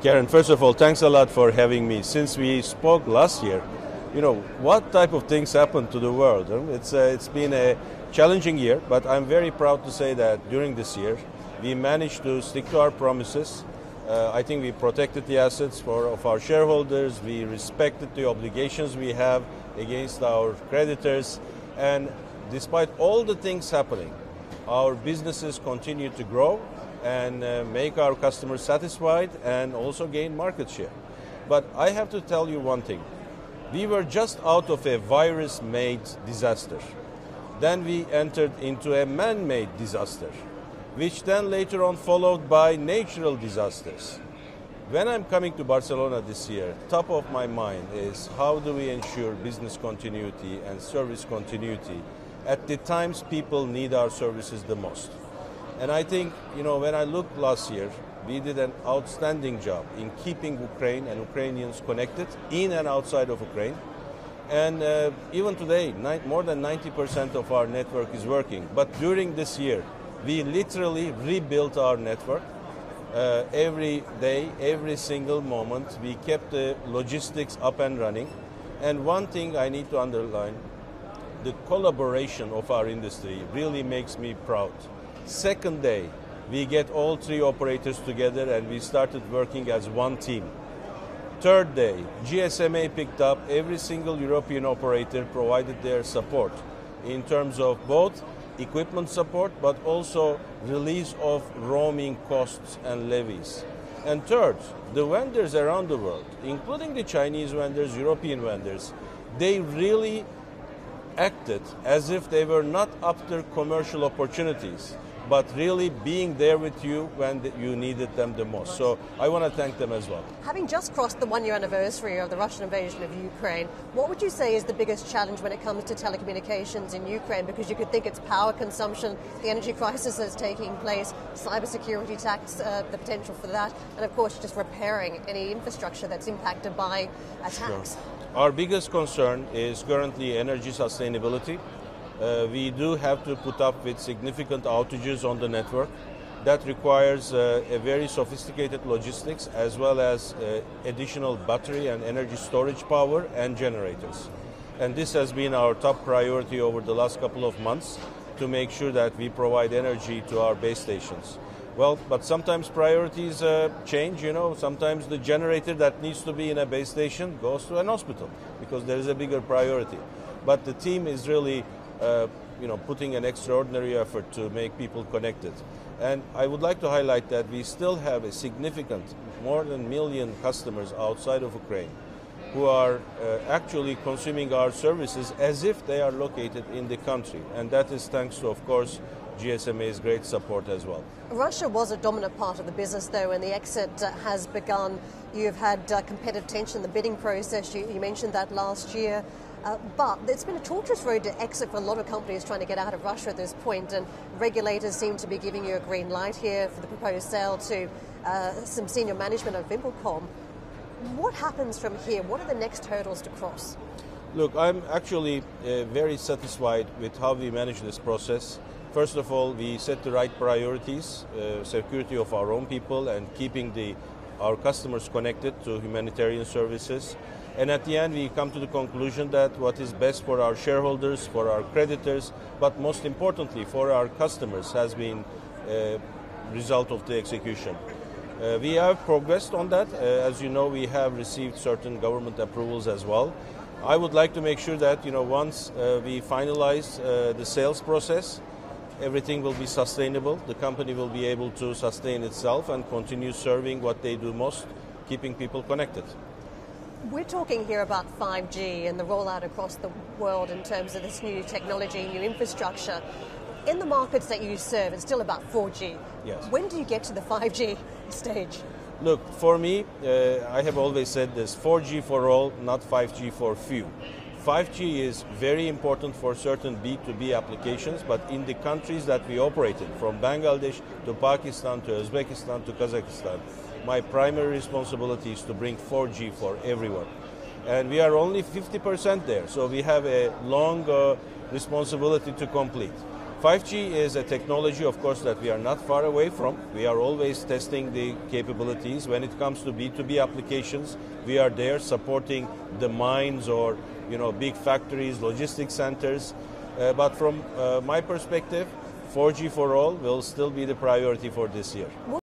Karen, first of all, thanks a lot for having me. Since we spoke last year, what type of things happened to the world? It's been a challenging year, but I'm very proud to say that during this year, we managed to stick to our promises. I think we protected the assets of our shareholders, we respected the obligations we have against our creditors, and despite all the things happening, our businesses continue to grow and make our customers satisfied and also gain market share. But I have to tell you one thing. We were just out of a virus-made disaster. Then we entered into a man-made disaster, which then later on followed by natural disasters. When I'm coming to Barcelona this year, top of my mind is how do we ensure business continuity and service continuity at the times people need our services the most. And I think, when I looked last year, we did an outstanding job in keeping Ukraine and Ukrainians connected in and outside of Ukraine. And even today, more than 90% of our network is working. But during this year, we literally rebuilt our network. Every day, every single moment, we kept the logistics up and running. And one thing I need to underline, the collaboration of our industry really makes me proud. Second day, we get all three operators together and we started working as one team. Third day, GSMA picked up, every single European operator provided their support in terms of both equipment support but also release of roaming costs and levies. And third, the vendors around the world, including the Chinese vendors, European vendors, they really acted as if they were not after commercial opportunities, but really being there with you when you needed them the most. So I want to thank them as well. Having just crossed the one-year anniversary of the Russian invasion of Ukraine, what would you say is the biggest challenge when it comes to telecommunications in Ukraine? Because you could think it's power consumption, the energy crisis that's taking place, cybersecurity attacks, the potential for that, and of course just repairing any infrastructure that's impacted by attacks. Sure. Our biggest concern is currently energy sustainability. We do have to put up with significant outages on the network. That requires a very sophisticated logistics as well as additional battery and energy storage power and generators. And this has been our top priority over the last couple of months to make sure that we provide energy to our base stations. Well, but sometimes priorities change, Sometimes the generator that needs to be in a base station goes to an hospital because there is a bigger priority. But the team is really putting an extraordinary effort to make people connected. And I would like to highlight that we still have a significant, more than 1 million customers outside of Ukraine who are actually consuming our services as if they are located in the country. And that is thanks to, of course, GSMA's great support as well. Russia was a dominant part of the business, though, and the exit has begun. You've had competitive tension in the bidding process. You mentioned that last year. But it's been a torturous road to exit for a lot of companies trying to get out of Russia at this point, and regulators seem to be giving you a green light here for the proposed sale to some senior management of VimpelCom. What happens from here? What are the next hurdles to cross? Look, I'm actually very satisfied with how we manage this process. First of all, we set the right priorities, security of our own people and keeping our customers connected to humanitarian services. And at the end, we come to the conclusion that what is best for our shareholders, for our creditors, but most importantly for our customers has been a result of the execution. We have progressed on that. As you know, we have received certain government approvals as well. I would like to make sure that, once we finalize the sales process, everything will be sustainable. The company will be able to sustain itself and continue serving what they do most, keeping people connected. We're talking here about 5G and the rollout across the world in terms of this new technology, new infrastructure. In the markets that you serve, it's still about 4G. Yes. When do you get to the 5G stage? Look, for me, I have always said this, 4G for all, not 5G for few. 5G is very important for certain B2B applications, but in the countries that we operate in, from Bangladesh to Pakistan to Uzbekistan to Kazakhstan, my primary responsibility is to bring 4G for everyone. And we are only 50% there, so we have a long responsibility to complete. 5G is a technology, of course, that we are not far away from. We are always testing the capabilities. When it comes to B2B applications, we are there supporting the mines or big factories, logistics centers. But from my perspective, 4G for all will still be the priority for this year.